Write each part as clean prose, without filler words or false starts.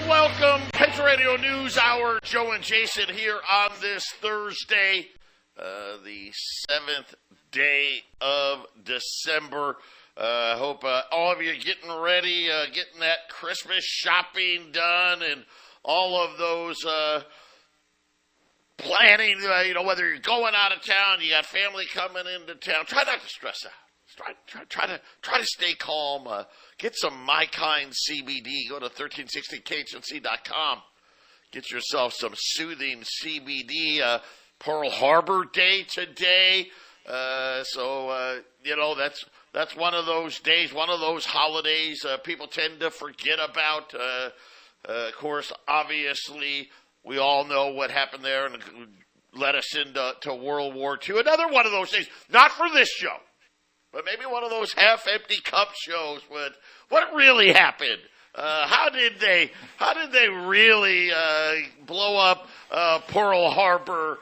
Welcome, Patriot Radio News Hour. Joe and Jason here on this Thursday, the 7th day of December. I hope all of you are getting ready, getting that Christmas shopping done, and all of those planning, whether you're going out of town, you got family coming into town. Try not to stress out. Try to stay calm. Get some My Kind CBD. Go to 1360khnc.com. Get yourself some soothing CBD. Pearl Harbor Day today. That's one of those days, one of those holidays people tend to forget about. Of course, obviously, we all know what happened there and led us into World War II. Another one of those days, not for this show, but maybe one of those half-empty cup shows with what really happened. How did they really blow up Pearl Harbor?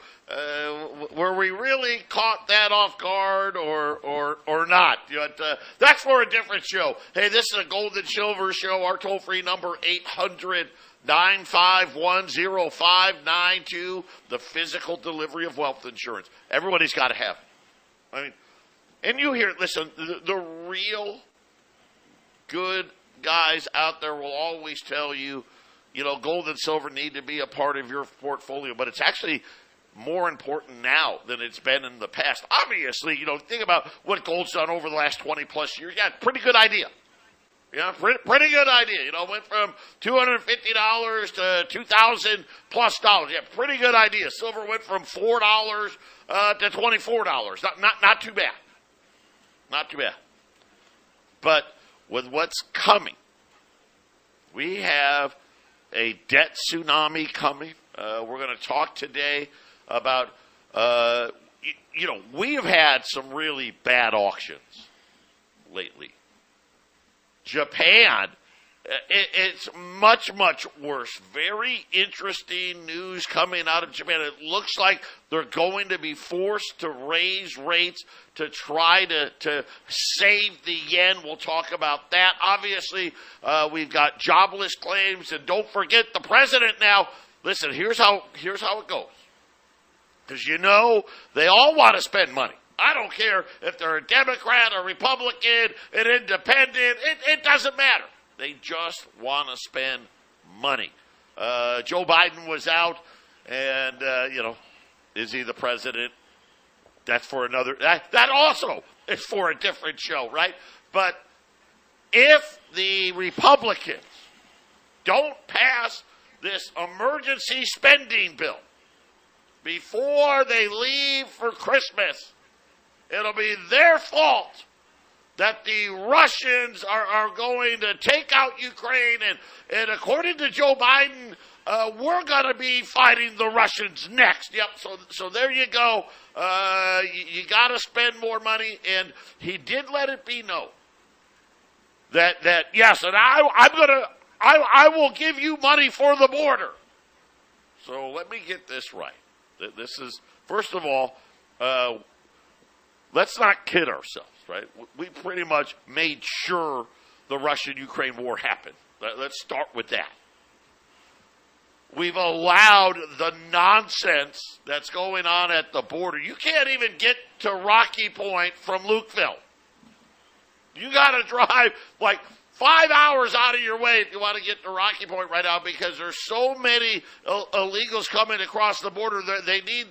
Were we really caught that off guard or not? That's for a different show. Hey, this is a Gold and Silver show. Our toll-free number, 800-951-0592, the physical delivery of wealth insurance. Everybody's got to have it. I mean, and you hear, listen, the real good guys out there will always tell you, gold and silver need to be a part of your portfolio, but it's actually more important now than it's been in the past. Obviously, think about what gold's done over the last 20-plus years. Yeah, pretty good idea. Yeah, pretty good idea. Went from $250 to $2,000+ dollars. Yeah, pretty good idea. Silver went from $4 to $24. Not too bad. Not too bad. But with what's coming, we have a debt tsunami coming. We're going to talk today about, we have had some really bad auctions lately. Japan, it's much, much worse. Very interesting news coming out of Japan. It looks like they're going to be forced to raise rates to try to save the yen. We'll talk about that. Obviously, we've got jobless claims, and don't forget the president now. Listen, here's how it goes. Because they all want to spend money. I don't care if they're a Democrat, a Republican, an independent. It doesn't matter. They just want to spend money. Joe Biden was out, and, is he the president? That's for another. That also is for a different show, right? But if the Republicans don't pass this emergency spending bill before they leave for Christmas, it'll be their fault that the Russians are going to take out Ukraine. And according to Joe Biden, we're going to be fighting the Russians next. Yep, so there you go. You got to spend more money. And he did let it be known that yes, and I will give you money for the border. So let me get this right. This is, first of all, let's not kid ourselves, right? We pretty much made sure the Russian-Ukraine war happened. Let's start with that. We've allowed the nonsense that's going on at the border. You can't even get to Rocky Point from Lukeville. You got to drive like 5 hours out of your way if you want to get to Rocky Point right now, because there's so many illegals coming across the border. They need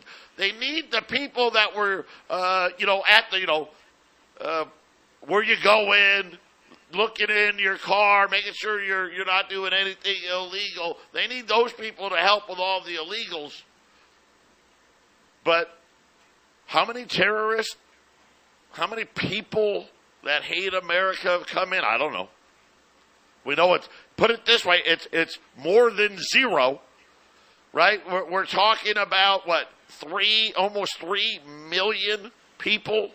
the people that were, at the, where you go in, looking in your car, making sure you're not doing anything illegal. They need those people to help with all the illegals. But how many terrorists, how many people that hate America have come in? I don't know. We know put it this way, it's more than zero, right? We're talking about, almost 3 million people.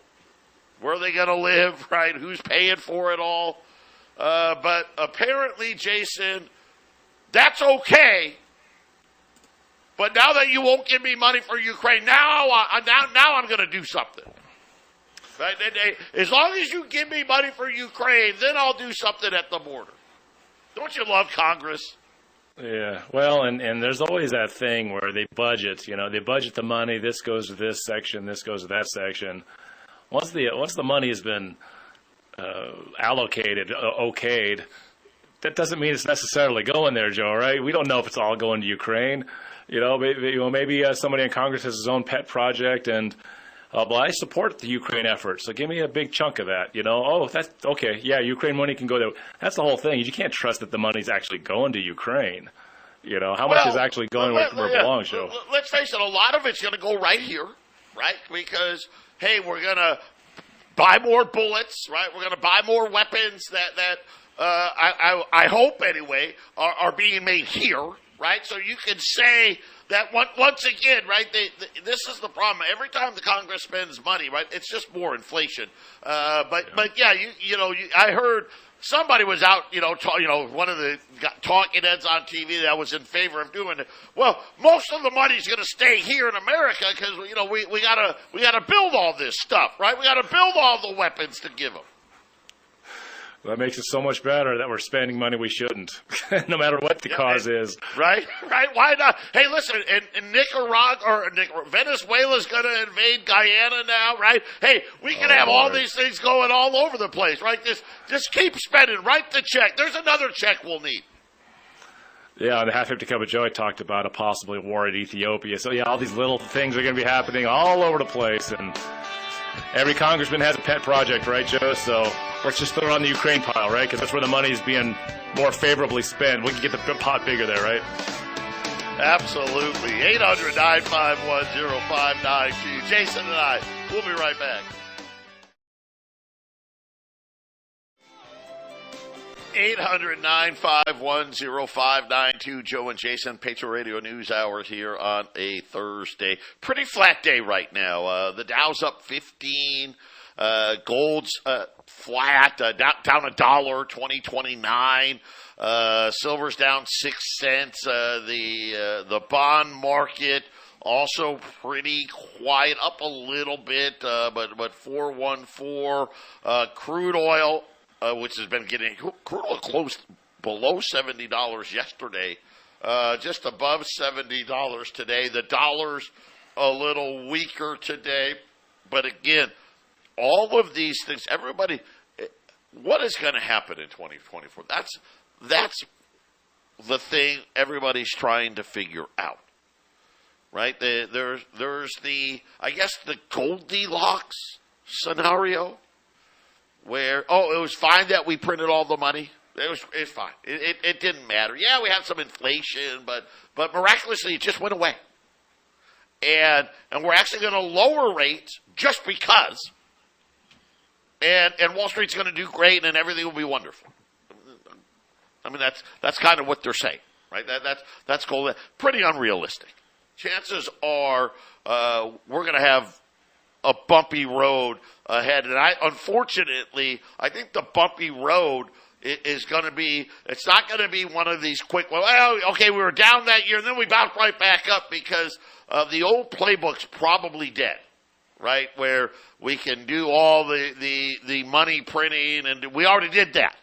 Where are they going to live, right? Who's paying for it all? But apparently, Jason, that's okay. But now that you won't give me money for Ukraine, now I'm going to do something. Right? As long as you give me money for Ukraine, then I'll do something at the border. Don't you love Congress? Yeah, well, and there's always that thing where they budget. They budget the money. This goes to this section. This goes to that section. Once the money has been allocated, okayed, that doesn't mean it's necessarily going there, Joe. Right? We don't know if it's all going to Ukraine. Maybe somebody in Congress has his own pet project, and well, I support the Ukraine effort, so give me a big chunk of that. Oh, that's okay. Yeah, Ukraine money can go there. That's the whole thing. You can't trust that the money's actually going to Ukraine. How much is actually going where it belongs, Joe? Let's face it, a lot of it's going to go right here, right? Because, hey, we're going to buy more bullets, right? We're going to buy more weapons that I hope, anyway, are being made here, right? So you can say that once again, right? This is the problem. Every time the Congress spends money, right? It's just more inflation. But yeah, I heard somebody was out, one of the talking heads on TV that was in favor of doing it. Well, most of the money's going to stay here in America because we gotta build all this stuff, right? We got to build all the weapons to give them. That makes it so much better that we're spending money we shouldn't, no matter what the cause is. Right. Why not? Hey, listen, in Venezuela's going to invade Guyana now, right? Hey, we can have all these things going all over the place, right? Just keep spending. Write the check. There's another check we'll need. Yeah, on the Half Empty Cup of Joe, I talked about a possibly war in Ethiopia. So, yeah, all these little things are going to be happening all over the place, and every congressman has a pet project, right, Joe? So let's just throw it on the Ukraine pile, right? Because that's where the money is being more favorably spent. We can get the pot bigger there, right? Absolutely. 800-951-0592. Jason and I, we'll be right back. 800-951-0592. Joe and Jason, Patriot Radio News Hour here on a Thursday. Pretty flat day right now. The Dow's up 15. Gold's flat, down $1, 20.29. Silver's down 6 cents. The bond market also pretty quiet, up a little bit, but 414. Crude oil, which has been getting crude oil closed below $70 yesterday, just above $70 today. The dollar's a little weaker today, but again, all of these things, everybody, what is going to happen in 2024? That's the thing everybody's trying to figure out, right? There's the, I guess, the Goldilocks scenario where, it was fine that we printed all the money. It's fine. It didn't matter. Yeah, we had some inflation, but miraculously it just went away. And we're actually going to lower rates just because. And Wall Street's going to do great, and everything will be wonderful. I mean, that's kind of what they're saying, right? That's cool. Pretty unrealistic. Chances are we're going to have a bumpy road ahead, and unfortunately, I think the bumpy road is going to be. It's not going to be one of these quick. Well, okay, we were down that year, and then we bounced right back up because the old playbook's probably dead. Right, where we can do all the money printing, and we already did that.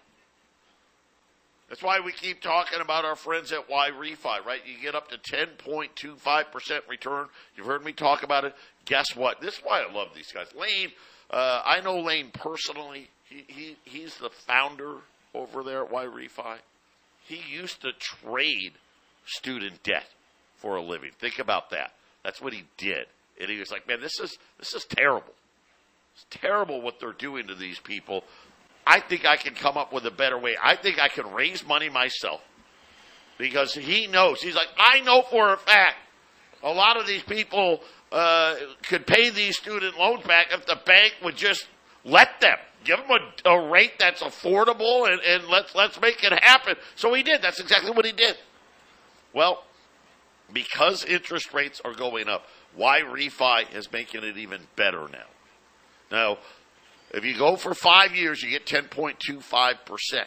That's why we keep talking about our friends at Y-Refi, right? You get up to 10.25% return. You've heard me talk about it. Guess what? This is why I love these guys. Lane, I know Lane personally. He's the founder over there at Y-Refi. He used to trade student debt for a living. Think about that. That's what he did. And he was like, man, this is terrible. It's terrible what they're doing to these people. I think I can come up with a better way. I think I can raise money myself. Because he knows. He's like, I know for a fact a lot of these people could pay these student loans back if the bank would just let them. Give them a rate that's affordable and let's make it happen. So he did. That's exactly what he did. Well, because interest rates are going up, Y-Refi is making it even better now. Now, if you go for 5 years, you get 10.25%.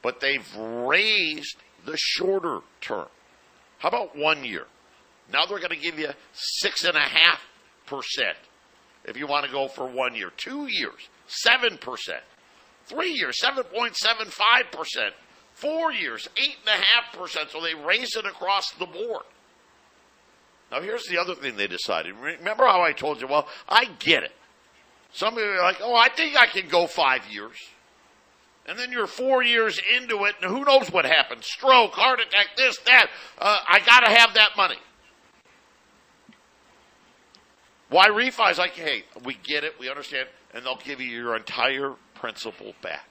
But they've raised the shorter term. How about 1 year? Now they're going to give you 6.5% if you want to go for 1 year. 2 years, 7%. 3 years, 7.75%. 4 years, 8.5%. So they raise it across the board. Now, here's the other thing they decided. Remember how I told you, well, I get it. Some of you are like, oh, I think I can go 5 years. And then you're 4 years into it, and who knows what happens. Stroke, heart attack, this, that. I got to have that money. Why refi is like, hey, we get it, we understand, and they'll give you your entire principal back.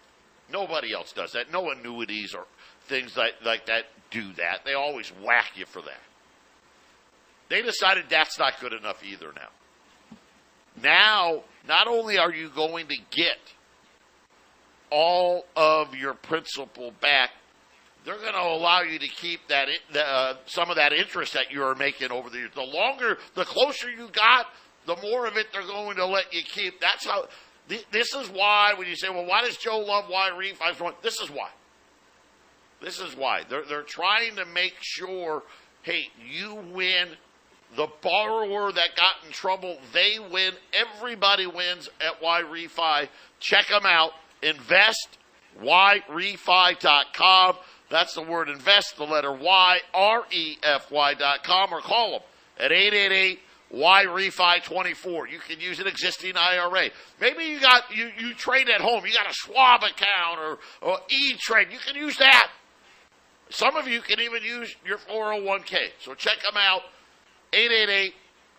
Nobody else does that. No annuities or things like that do that. They always whack you for that. They decided that's not good enough either now. Now, not only are you going to get all of your principal back, they're going to allow you to keep that some of that interest that you are making over the years. The longer, the closer you got, the more of it they're going to let you keep. That's how. This is why when you say, well, why does Joe love why refis? This is why. This is why. They're trying to make sure, hey, you win. The borrower that got in trouble, they win. Everybody wins at YRefi. Check them out. Invest, YRefi.com. That's the word invest, the letter Y, REFY.com, or call them at 888-YRefi24. You can use an existing IRA. Maybe you trade at home. You got a Schwab account or E-Trade. You can use that. Some of you can even use your 401k. So check them out.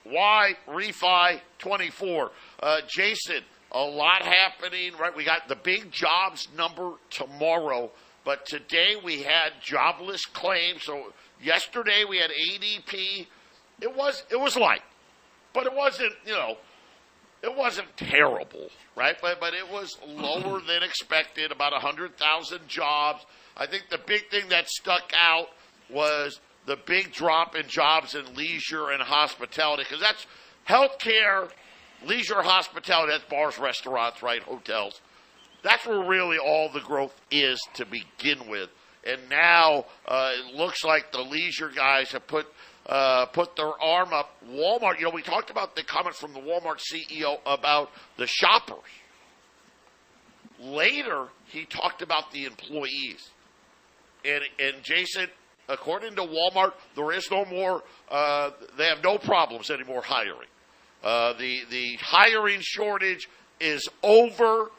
888-YRefi24. Jason, a lot happening, right? We got the big jobs number tomorrow, but today we had jobless claims. So yesterday we had ADP. It was light, but it wasn't, it wasn't terrible, right? But it was lower than expected, about 100,000 jobs. I think the big thing that stuck out was the big drop in jobs in leisure and hospitality, because that's healthcare, leisure, hospitality, that's bars, restaurants, right, hotels. That's where really all the growth is to begin with. And now it looks like the leisure guys have put their arm up. Walmart, we talked about the comment from the Walmart CEO about the shoppers. Later, he talked about the employees. And Jason, according to Walmart, there is no more, they have no problems anymore hiring. The hiring shortage is over.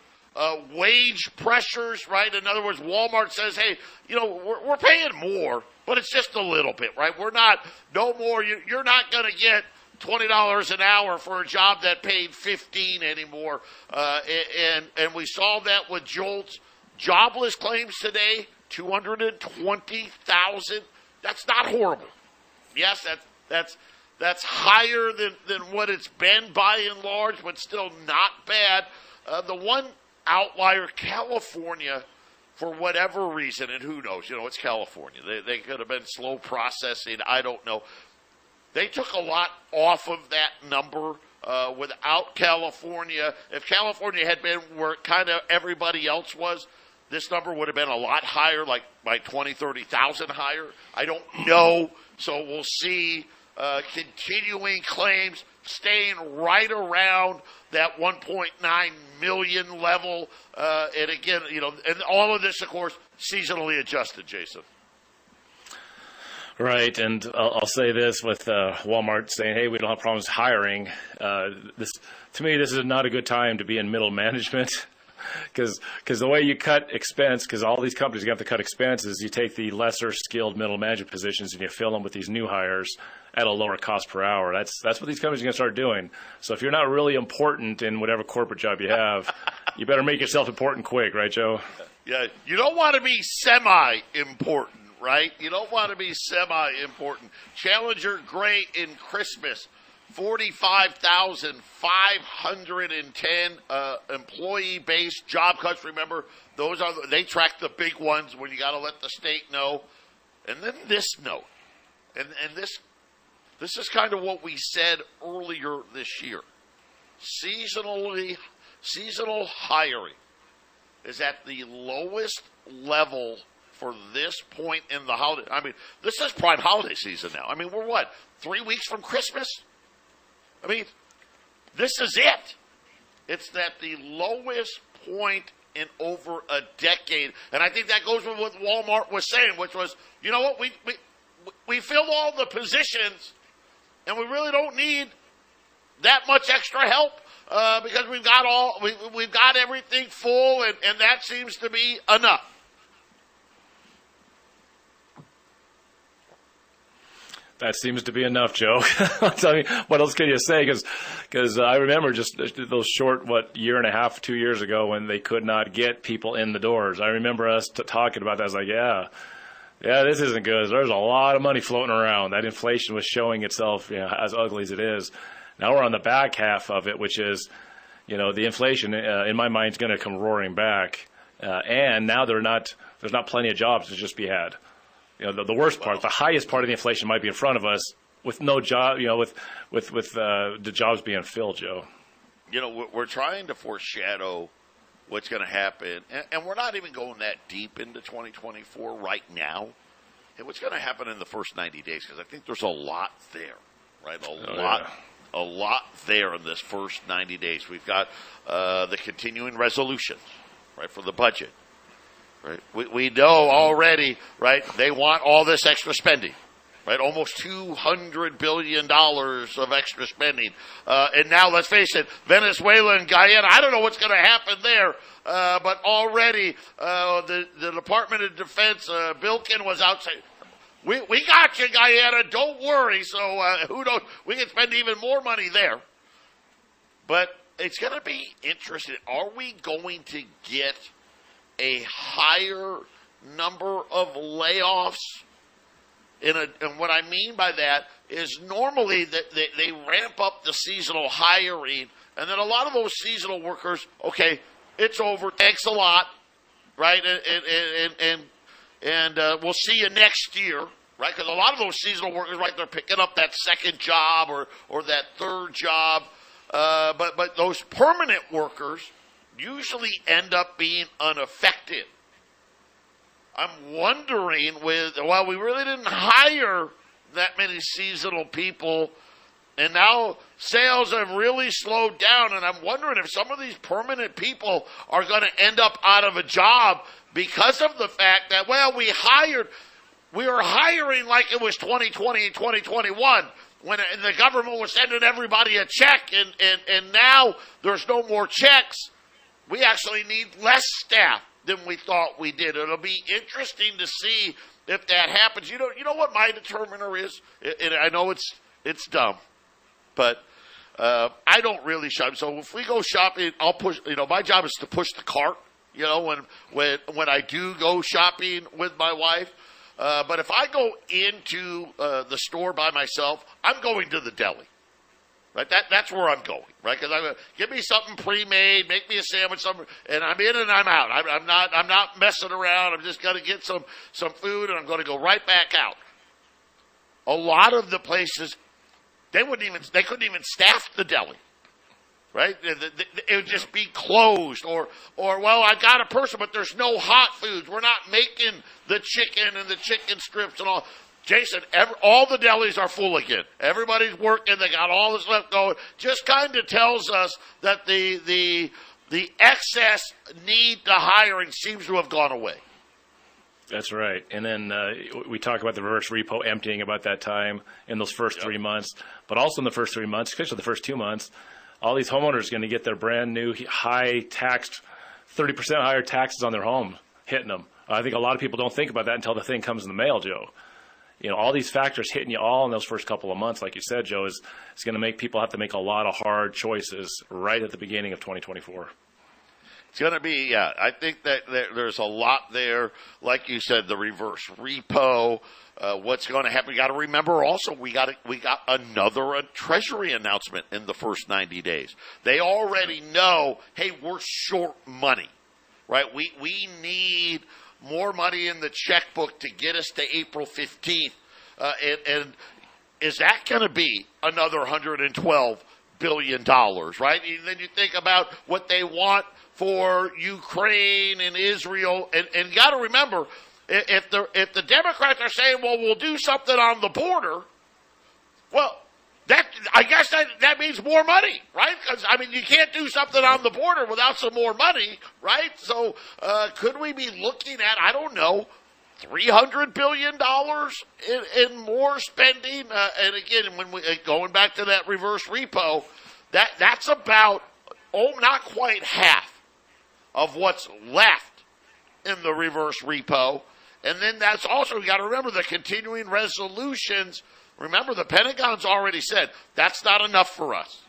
Wage pressures, right? In other words, Walmart says, hey, we're paying more, but it's just a little bit, right? We're not, no more, you're not going to get $20 an hour for a job that paid $15 anymore. And we saw that with Jolt's jobless claims today, 220,000. That's not horrible. Yes, that's higher than what it's been by and large, but still not bad. The one outlier, California, for whatever reason, and who knows, it's California. They could have been slow processing. I don't know. They took a lot off of that number without California. If California had been where kind of everybody else was, this number would have been a lot higher, like by 20, 30,000 higher. I don't know. So we'll see continuing claims staying right around that 1.9 million level. And again, and all of this, of course, seasonally adjusted, Jason. Right, and I'll say this with Walmart saying, hey, we don't have problems hiring. To me, this is not a good time to be in middle management. Because the way you cut expense, because all these companies have to cut expenses, you take the lesser skilled middle management positions and you fill them with these new hires at a lower cost per hour. That's what these companies are going to start doing. So if you're not really important in whatever corporate job you have, you better make yourself important quick, right, Joe? Yeah, you don't want to be semi-important, right? You don't want to be semi-important. Challenger Gray in Christmas. 45,510 employee-based job cuts. Remember, they track the big ones when you got to let the state know. And then this note, and this is kind of what we said earlier this year. Seasonal hiring is at the lowest level for this point in the holiday. I mean, this is prime holiday season now. I mean, we're 3 weeks from Christmas? I mean, this is it. It's at the lowest point in over a decade. And I think that goes with what Walmart was saying, which was, you know what, we filled all the positions, and we really don't need that much extra help because we've got everything full, and that seems to be enough. That seems to be enough, Joe. I mean, what else can you say? Because I remember just those short, year and a half, 2 years ago when they could not get people in the doors. I remember us talking about that. I was like, yeah, this isn't good. There's a lot of money floating around. That inflation was showing itself, as ugly as it is. Now we're on the back half of it, which is, the inflation, in my mind, is going to come roaring back. And now there's not plenty of jobs to just be had. The worst part, the highest part of the inflation might be in front of us with no job, with the jobs being filled, Joe. We're trying to foreshadow what's going to happen, and we're not even going that deep into 2024 right now. And what's going to happen in the first 90 days, because I think there's a lot there, right? A lot there in this first 90 days. We've got the continuing resolutions, right, for the budget. Right. We know already, right, they want all this extra spending, right, almost $200 billion of extra spending. And now, let's face it, Venezuela and Guyana, I don't know what's going to happen there, but already the Department of Defense, Bilkin was out saying, we got you, Guyana, don't worry. So who knows, we can spend even more money there. But it's going to be interesting. Are we going to get a higher number of layoffs? And what I mean by that is normally that they ramp up the seasonal hiring, and then a lot of those seasonal workers, okay, it's over, thanks a lot, right? And we'll see you next year, right? Because a lot of those seasonal workers, right, they're picking up that second job or that third job. But those permanent workers usually end up being unaffected. I'm wondering we really didn't hire that many seasonal people, and now sales have really slowed down, and I'm wondering if some of these permanent people are going to end up out of a job because of the fact that, we were hiring like it was 2020 and 2021 when the government was sending everybody a check, and now there's no more checks. We actually need less staff than we thought we did. It'll be interesting to see if that happens. You know what my determiner is? And I know it's dumb, but I don't really shop. So if we go shopping, I'll push. My job is to push the cart. When I do go shopping with my wife. But if I go into the store by myself, I'm going to the deli. Right, that's where I'm going, right? Because I'm going to give me something pre-made, make me a sandwich, something, and I'm in and I'm out. I'm not messing around. I'm just going to get some food, and I'm going to go right back out. A lot of the places, they couldn't even staff the deli, right? It would just be closed, or I got a person, but there's no hot foods. We're not making the chicken and the chicken strips and all. Jason, all the delis are full again. Everybody's working. They got all this left going. Just kind of tells us that the excess need to hiring seems to have gone away. That's right. And then we talk about the reverse repo emptying about that time in those first 3 months. But also in the first 3 months, especially the first 2 months, all these homeowners are going to get their brand new high-taxed, 30% higher taxes on their home hitting them. I think a lot of people don't think about that until the thing comes in the mail, Joe. All these factors hitting you all in those first couple of months, like you said, Joe, is going to make people have to make a lot of hard choices right at the beginning of 2024. It's going to be, I think that there's a lot there. Like you said, the reverse repo, what's going to happen. We got to remember also we got another Treasury announcement in the first 90 days. They already know, hey, we're short money, right? We need more money in the checkbook to get us to April 15th. And is that going to be another $112 billion, right? And then you think about what they want for Ukraine and Israel. And you got to remember, if the Democrats are saying, well, we'll do something on the border, well, I guess that means more money, right? Because, I mean, you can't do something on the border without some more money, right? So could we be looking at, I don't know, $300 billion in more spending? And again, when we going back to that reverse repo, that's about, not quite half of what's left in the reverse repo. And then that's also, you got to remember, the continuing resolutions. Remember, the Pentagon's already said, that's not enough for us.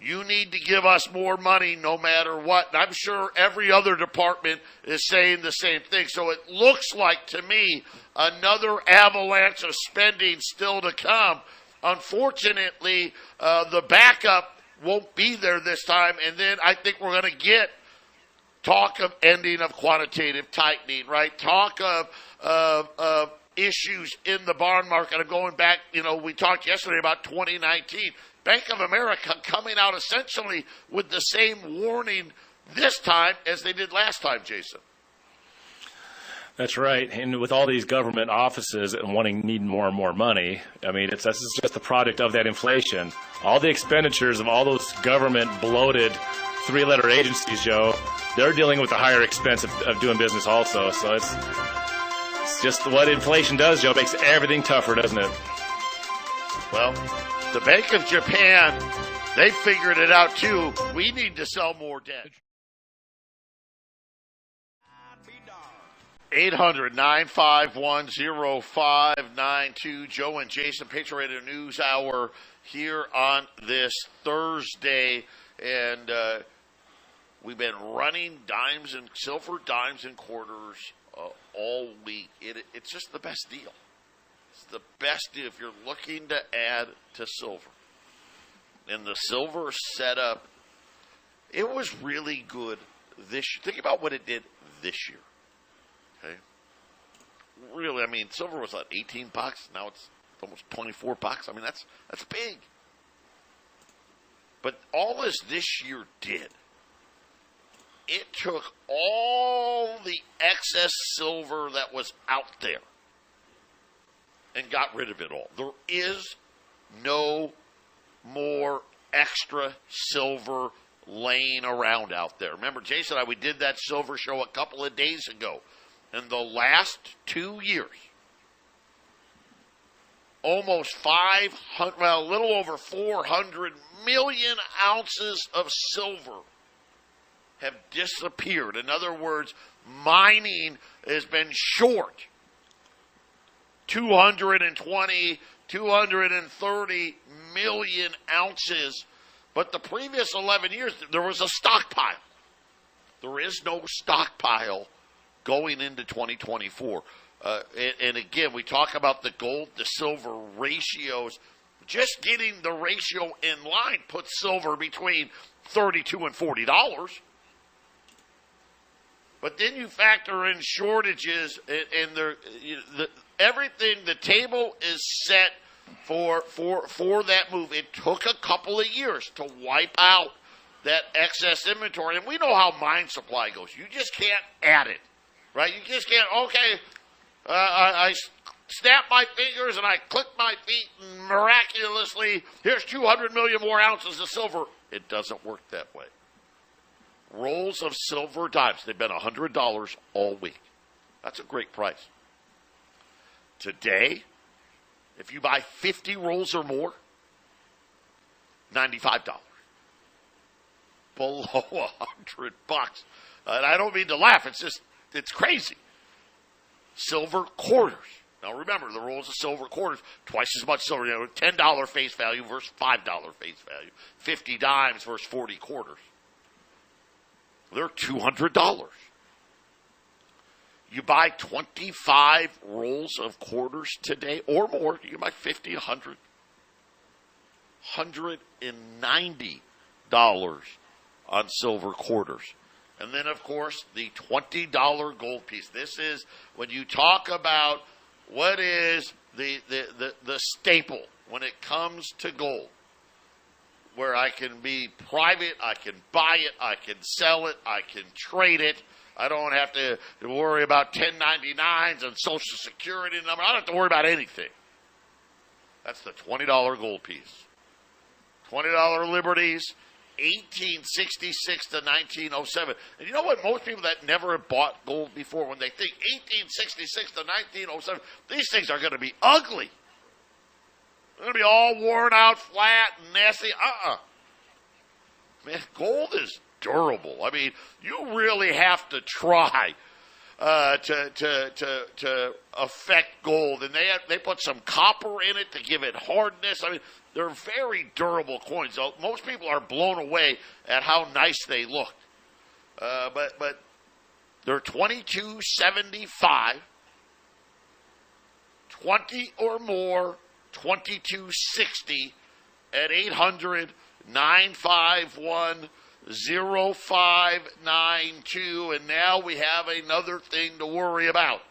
You need to give us more money no matter what. And I'm sure every other department is saying the same thing. So it looks like, to me, another avalanche of spending still to come. Unfortunately, the backup won't be there this time. And then I think we're going to get talk of ending of quantitative tightening, right? Talk of issues in the bond market. I'm going back, we talked yesterday about 2019. Bank of America coming out essentially with the same warning this time as they did last time, Jason. That's right. And with all these government offices and needing more and more money, I mean, this is just the product of that inflation. All the expenditures of all those government bloated three-letter agencies, Joe, they're dealing with the higher expense of doing business also. So it's just what inflation does, Joe. It makes everything tougher, doesn't it? Well, the Bank of Japan, they figured it out too. We need to sell more debt. 800-951-0592. Joe and Jason, Patriot Radio News Hour here on this Thursday. And we've been running silver dimes and quarters all week. It's just the best deal. It's the best deal if you're looking to add to silver. And the silver setup, it was really good this year. Think about what it did this year. Okay? Really, I mean, silver was at $18. Now it's almost $24. I mean, that's big. But all this year did, it took all the excess silver that was out there and got rid of it all. There is no more extra silver laying around out there. Remember, Jason and I, we did that silver show a couple of days ago. In the last 2 years, almost 500, well, a little over 400 million ounces of silver have disappeared. In other words, mining has been short 220, 230 million ounces. But the previous 11 years, there was a stockpile. There is no stockpile going into 2024. And again, we talk about the gold to silver ratios. Just getting the ratio in line puts silver between $32 and $40. But then you factor in shortages, and everything. The table is set for that move. It took a couple of years to wipe out that excess inventory, and we know how mine supply goes. You just can't add it, right? You just can't. Okay, I snap my fingers and I click my feet, and miraculously, here's 200 million more ounces of silver. It doesn't work that way. Rolls of silver dimes, they've been $100 all week. That's a great price. Today, if you buy 50 rolls or more, $95. Below $100. And I don't mean to laugh, it's crazy. Silver quarters. Now remember, the rolls of silver quarters, twice as much silver, $10 face value versus $5 face value. 50 dimes versus 40 quarters. They're $200. You buy 25 rolls of quarters today or more, you can buy 50, 100. $190 on silver quarters. And then, of course, the $20 gold piece. This is when you talk about what is the staple when it comes to gold, where I can be private, I can buy it, I can sell it, I can trade it. I don't have to worry about 1099s and Social Security number. I don't have to worry about anything. That's the $20 gold piece. $20 Liberties, 1866 to 1907. And you know what? Most people that never have bought gold before, when they think 1866 to 1907, these things are going to be ugly. They're going to be all worn out, flat, and nasty. Man, gold is durable. I mean, you really have to try to affect gold, and they put some copper in it to give it hardness. I mean, they're very durable coins. So most people are blown away at how nice they look. But they're $22.75, 20 or more, $22.60 at 800-951-0592. And now we have another thing to worry about.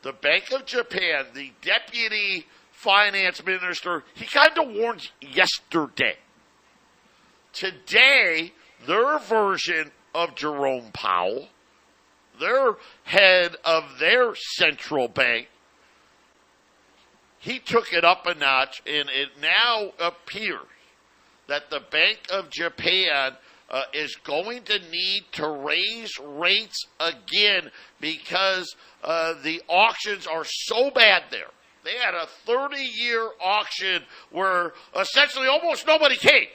The Bank of Japan, the deputy finance minister, he kind of warned yesterday. Today, their version of Jerome Powell, their head of their central bank, he took it up a notch, and it now appears that the Bank of Japan is going to need to raise rates again because the auctions are so bad there. They had a 30-year auction where essentially almost nobody came.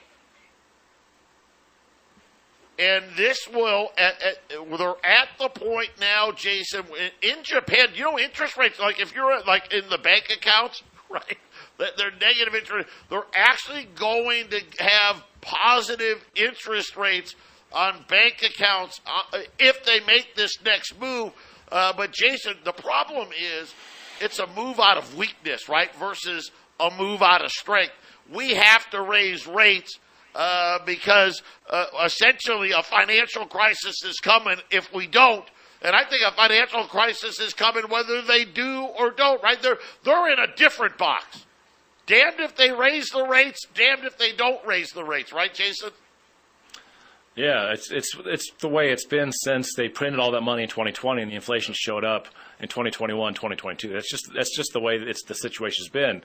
And this will, they're at the point now, Jason, in Japan, you know, interest rates, like if you're like in the bank accounts, right, they're negative interest, they're actually going to have positive interest rates on bank accounts if they make this next move. But Jason, the problem is it's a move out of weakness, right, versus a move out of strength. We have to raise rates because essentially a financial crisis is coming if we don't. And I think a financial crisis is coming whether they do or don't, right? They're in a different box. Damned if they raise the rates, damned if they don't raise the rates, right, Jason? Yeah, it's the way it's been since they printed all that money in 2020 and the inflation showed up in 2021, 2022. That's just the way the situation's been.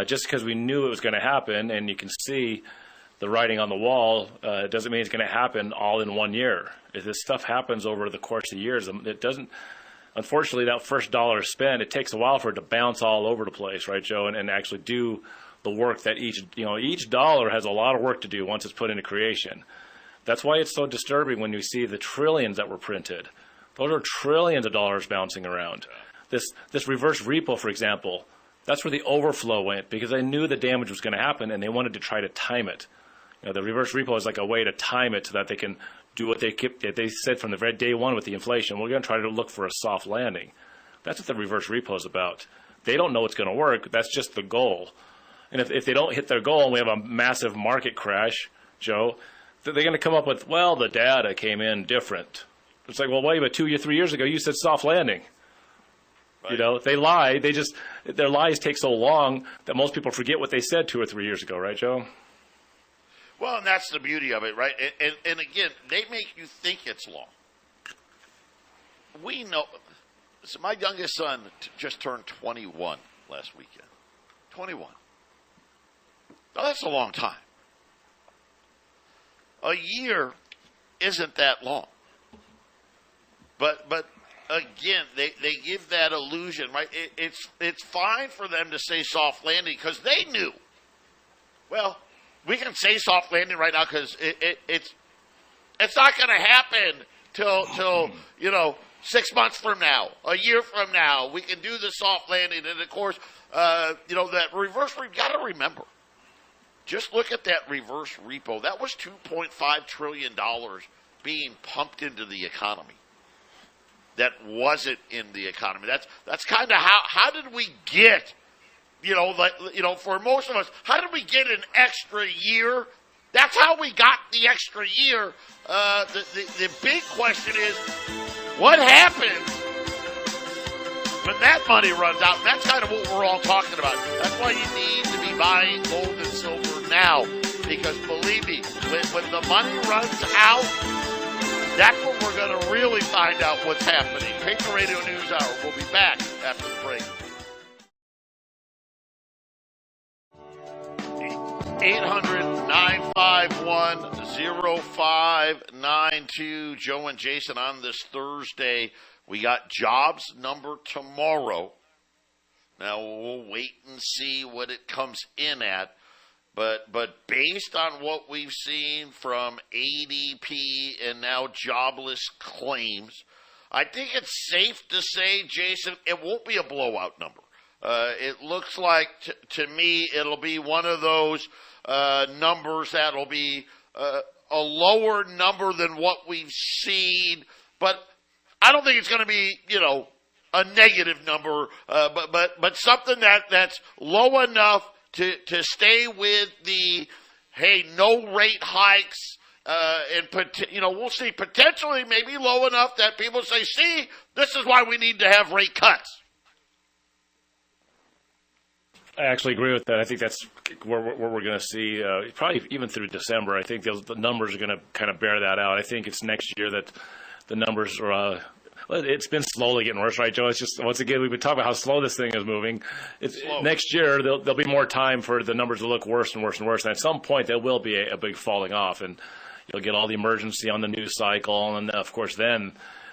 Just because we knew it was going to happen, and you can see the writing on the wall, doesn't mean it's going to happen all in 1 year. If this stuff happens over the course of years, it doesn't. Unfortunately, that first dollar spent, it takes a while for it to bounce all over the place, right, Joe, and actually do the work that each dollar has a lot of work to do once it's put into creation. That's why it's so disturbing when you see the trillions that were printed. Those are trillions of dollars bouncing around. This reverse repo, for example, that's where the overflow went because they knew the damage was going to happen and they wanted to try to time it. The reverse repo is like a way to time it so that they can do what they said from the very day one with the inflation. We're going to try to look for a soft landing. That's what the reverse repo is about. They don't know it's going to work. That's just the goal. And if they don't hit their goal and we have a massive market crash, Joe, they're going to come up with, well, the data came in different. It's like, well, wait, but 2 or 3 years ago you said soft landing. Right. They lie. Their lies take so long that most people forget what they said 2 or 3 years ago, right, Joe? Well, and that's the beauty of it, right? And again, they make you think it's long. We know. So my youngest son just turned 21 last weekend. 21. Now, that's a long time. A year isn't that long. But again, they give that illusion, right? It's fine for them to say soft landing because they knew. Well, we can say soft landing right now because it's not going to happen till 6 months from now, a year from now. We can do the soft landing, and of course, that reverse. We've got to remember. Just look at that reverse repo. That was $2.5 trillion being pumped into the economy. That wasn't in the economy. That's kind of how did we get, for most of us, how did we get an extra year? That's how we got the extra year. The big question is, what happens when that money runs out? And that's kind of what we're all talking about. That's why you need to be buying gold and silver now, because believe me, when the money runs out, that's when we're going to really find out what's happening. Patriot Radio News Hour. We'll be back after the break. 800-951-0592. Joe and Jason on this Thursday. We got jobs number tomorrow. Now, we'll wait and see what it comes in at. But based on what we've seen from ADP and now jobless claims, I think it's safe to say, Jason, it won't be a blowout number. It looks like, to me, it'll be one of those numbers that'll be a lower number than what we've seen. But I don't think it's going to be, a negative number, but something that's low enough to stay with the, hey, no rate hikes, and we'll see, potentially maybe low enough that people say, see, this is why we need to have rate cuts. I actually agree with that. I think that's where we're going to see, probably even through December. I think the numbers are going to kind of bear that out. I think it's next year that the numbers are. It's been slowly getting worse, right, Joe? It's just, once again, we've been talking about how slow this thing is moving. Next year, there'll be more time for the numbers to look worse and worse and worse. And at some point, there will be a big falling off, and you'll get all the emergency on the news cycle. And, of course, then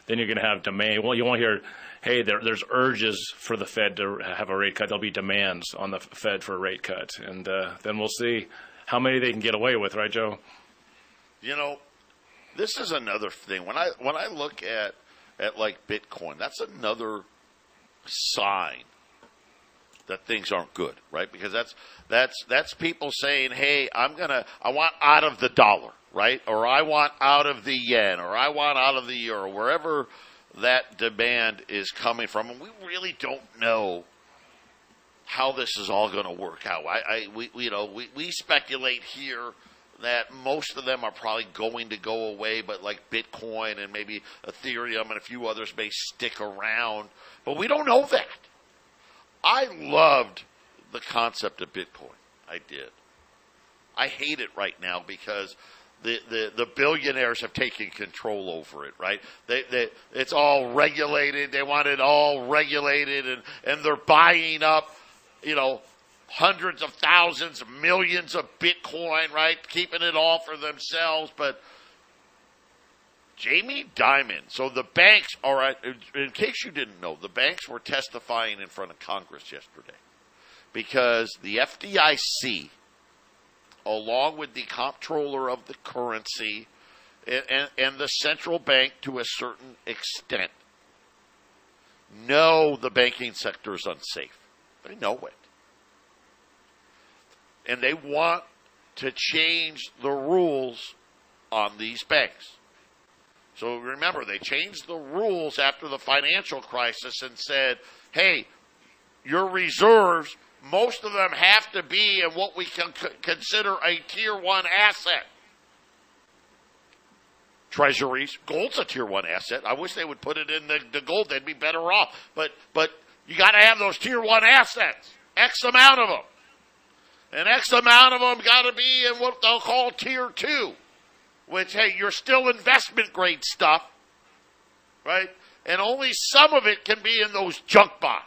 you're going to have demand. Well, you won't hear, hey, there's urges for the Fed to have a rate cut. There'll be demands on the Fed for a rate cut. And then we'll see how many they can get away with, right, Joe? This is another thing. When I look at like Bitcoin, that's another sign that things aren't good, right? Because that's people saying, hey, I want out of the dollar, right? Or I want out of the yen, or I want out of the euro, wherever that demand is coming from. And we really don't know how this is all going to work out. We speculate here that most of them are probably going to go away, but like Bitcoin and maybe Ethereum and a few others may stick around. But we don't know that. I loved the concept of Bitcoin. I did. I hate it right now because the billionaires have taken control over it, right? It's all regulated. They want it all regulated, and they're buying up, hundreds of thousands, millions of Bitcoin, right? Keeping it all for themselves. But Jamie Dimon, so the banks, all right, in case you didn't know, the banks were testifying in front of Congress yesterday because the FDIC, along with the comptroller of the currency and the central bank to a certain extent, know the banking sector is unsafe. They know it. And they want to change the rules on these banks. So remember, they changed the rules after the financial crisis and said, hey, your reserves, most of them have to be in what we can consider a Tier 1 asset. Treasuries, gold's a Tier 1 asset. I wish they would put it in the gold. They'd be better off. But you got to have those Tier 1 assets, X amount of them. And X amount of them got to be in what they'll call Tier 2, which, hey, you're still investment grade stuff, right? And only some of it can be in those junk bonds.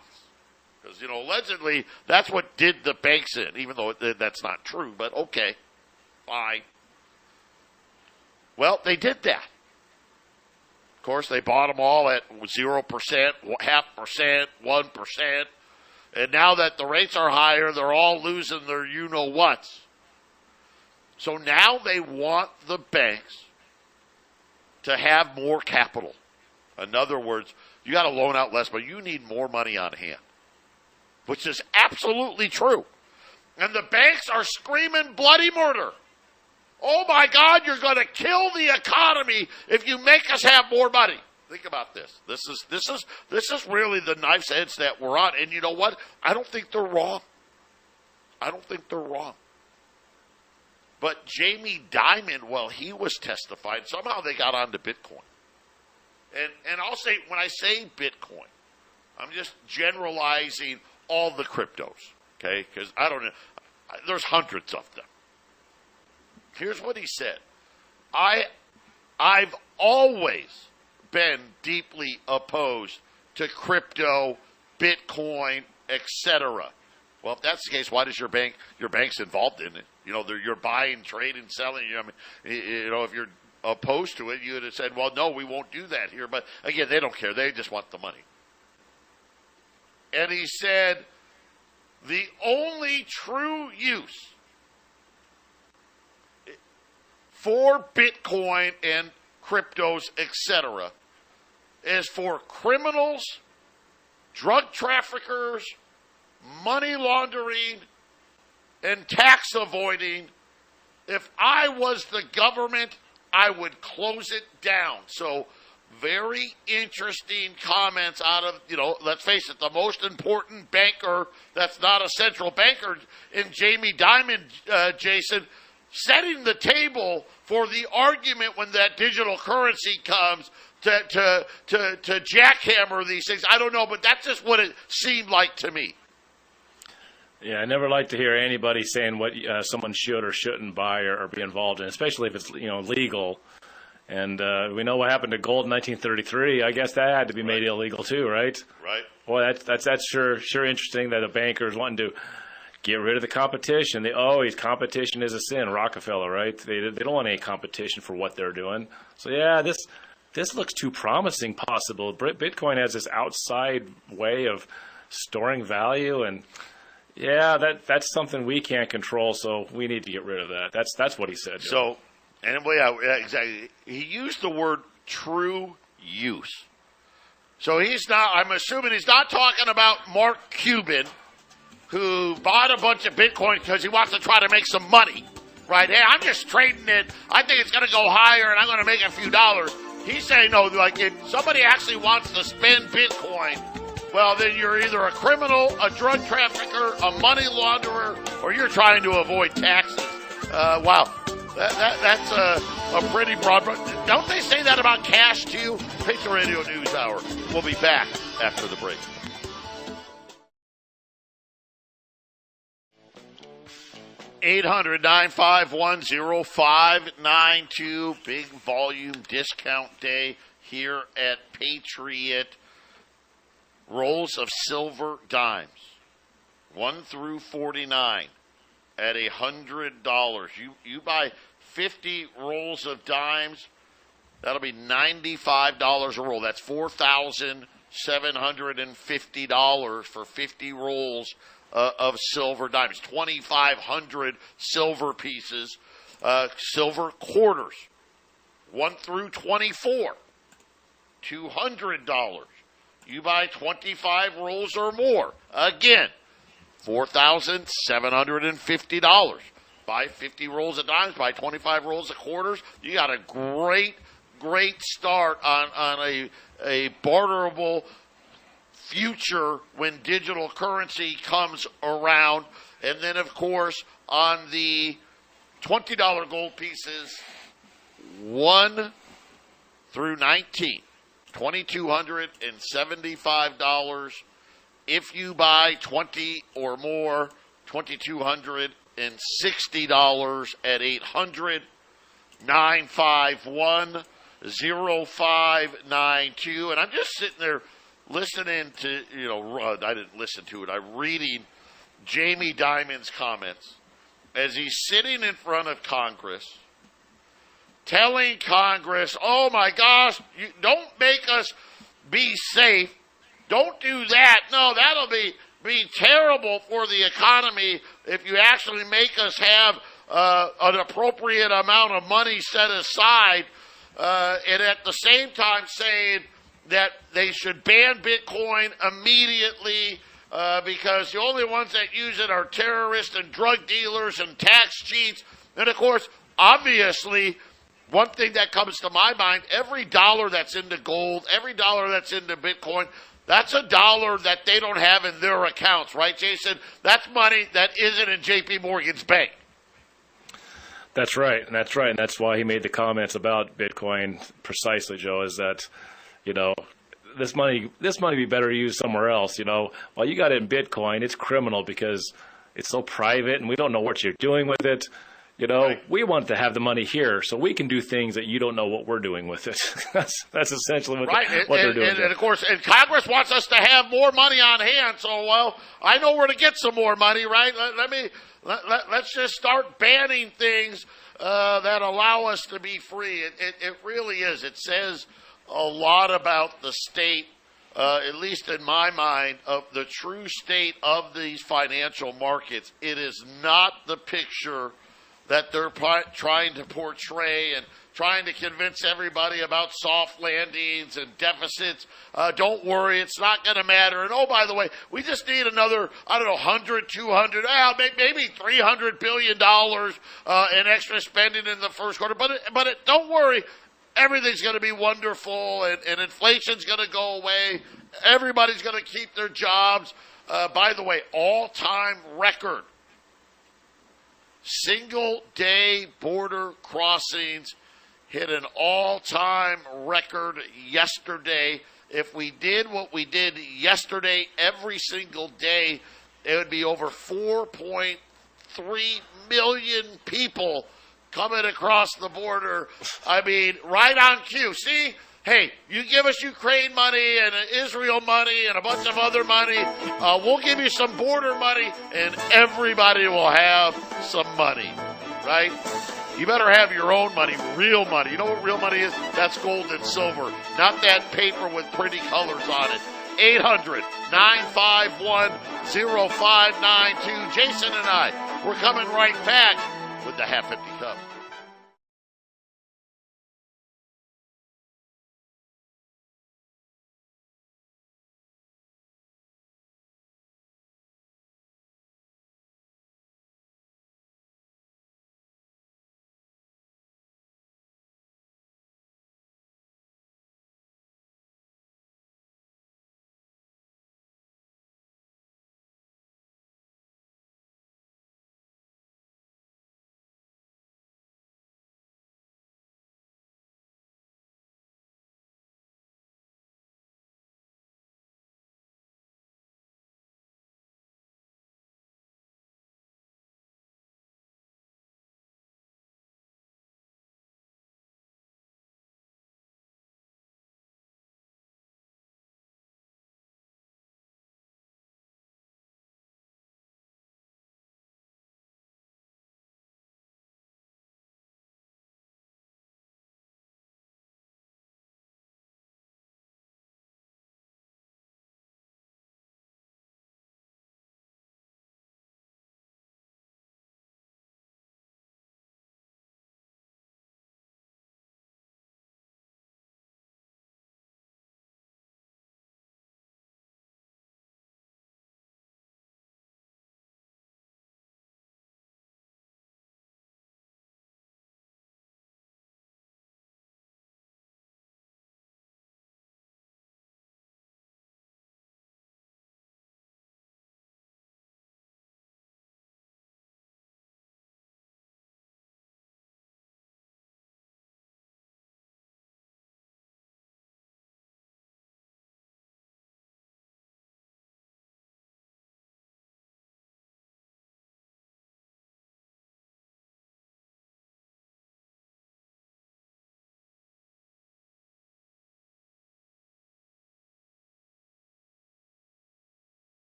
Because, allegedly, that's what did the banks in, even though that's not true. But, okay, fine. Well, they did that. Of course, they bought them all at 0%, 0.5%, 1%. And now that the rates are higher, they're all losing their you-know-whats. So now they want the banks to have more capital. In other words, you got to loan out less, but you need more money on hand, which is absolutely true. And the banks are screaming bloody murder. Oh, my God, you're going to kill the economy if you make us have more money. Think about this. This is really the knife's edge that we're on. And you know what? I don't think they're wrong. But Jamie Dimon, while he was testifying, somehow they got onto Bitcoin. And I'll say, when I say Bitcoin, I'm just generalizing all the cryptos, okay? Because I don't know. There's hundreds of them. Here's what he said. I've always been deeply opposed to crypto, Bitcoin, etc. Well, if that's the case, why does your bank's involved in it? You're buying, trading, selling. If you're opposed to it, you would have said, well, no, we won't do that here. But again, they don't care. They just want the money. And he said, the only true use for Bitcoin and cryptos, etc., is for criminals, drug traffickers, money laundering, and tax avoiding. If I was the government, I would close it down. So very interesting comments out of, let's face it, the most important banker that's not a central banker in Jamie Dimon, Jason, setting the table for the argument when that digital currency comes to jackhammer these things. I don't know, but that's just what it seemed like to me. Yeah, I never like to hear anybody saying what someone should or shouldn't buy or be involved in, especially if it's legal. And we know what happened to gold in 1933. I guess that had to be made illegal too, right? Right. Boy, that's sure interesting that a banker is wanting to get rid of the competition. Competition is a sin. Rockefeller, right? They don't want any competition for what they're doing. So yeah, this looks too promising. Possible. Bitcoin has this outside way of storing value and. Yeah, that's something we can't control, so we need to get rid of that. That's what he said. Joe. So, anyway, yeah, exactly. He used the word true use. So I'm assuming he's not talking about Mark Cuban, who bought a bunch of Bitcoin because he wants to try to make some money, right? Hey, I'm just trading it. I think it's going to go higher, and I'm going to make a few dollars. He's saying, no, like if somebody actually wants to spend Bitcoin, well, then you're either a criminal, a drug trafficker, a money launderer, or you're trying to avoid taxes. Wow. That's a pretty broad. Don't they say that about cash, too? Patriot Radio News Hour. We'll be back after the break. $800-951-0592. Big volume discount day here at Patriot. Rolls of silver dimes, 1 through 49, at $100. You buy 50 rolls of dimes, that'll be $95 a roll. That's $4,750 for 50 rolls of silver dimes. 2,500 silver pieces, silver quarters, 1 through 24, $200. You buy 25 rolls or more. Again, $4,750. Buy 50 rolls of dimes, buy 25 rolls of quarters. You got a great start on a barterable future when digital currency comes around. And then, of course, on the $20 gold pieces, 1 through 19. $2,275. If you buy 20 or more, $2,260 at 800-951-0592. And I'm just sitting there listening to, I didn't listen to it. I'm reading Jamie Dimon's comments as he's sitting in front of Congress, telling Congress, oh my gosh, you don't make us be safe. Don't do that. No, that'll be terrible for the economy if you actually make us have an appropriate amount of money set aside. And at the same time saying that they should ban Bitcoin immediately because the only ones that use it are terrorists and drug dealers and tax cheats. And of course, obviously, one thing that comes to my mind, every dollar that's into gold, every dollar that's into Bitcoin, that's a dollar that they don't have in their accounts, right, Jason? That's money that isn't in JPMorgan's bank. That's right. And that's why he made the comments about Bitcoin precisely, Joe, is that, this money be better used somewhere else. While you got it in Bitcoin, it's criminal because it's so private and we don't know what you're doing with it. You know, Right. we want to have the money here so we can do things that you don't know what we're doing with it. That's essentially what, Right, what they're doing. and of course, and Congress wants us to have more money on hand. So, well, I know where to get some more money, right? Let's just start banning things that allow us to be free. It really is. It says a lot about the state, at least in my mind, of the true state of these financial markets. It is not the picture that they're trying to portray and trying to convince everybody about soft landings and deficits. Don't worry, it's not going to matter. And, oh, by the way, we just need another, 100, 200, maybe $300 billion in extra spending in the first quarter. But don't worry, everything's going to be wonderful, and inflation's going to go away. Everybody's going to keep their jobs. By the way, all-time record. Single-day border crossings hit an all-time record yesterday. If we did what we did yesterday every single day, it would be over 4.3 million people coming across the border. I mean, right on cue. See? Hey, you give us Ukraine money and Israel money and a bunch of other money. We'll give you some border money, and everybody will have some money, right? You better have your own money, real money. You know what real money is? That's gold and silver, not that paper with pretty colors on it. 800-951-0592. Jason and I, we're coming right back with the Half Empty Cup.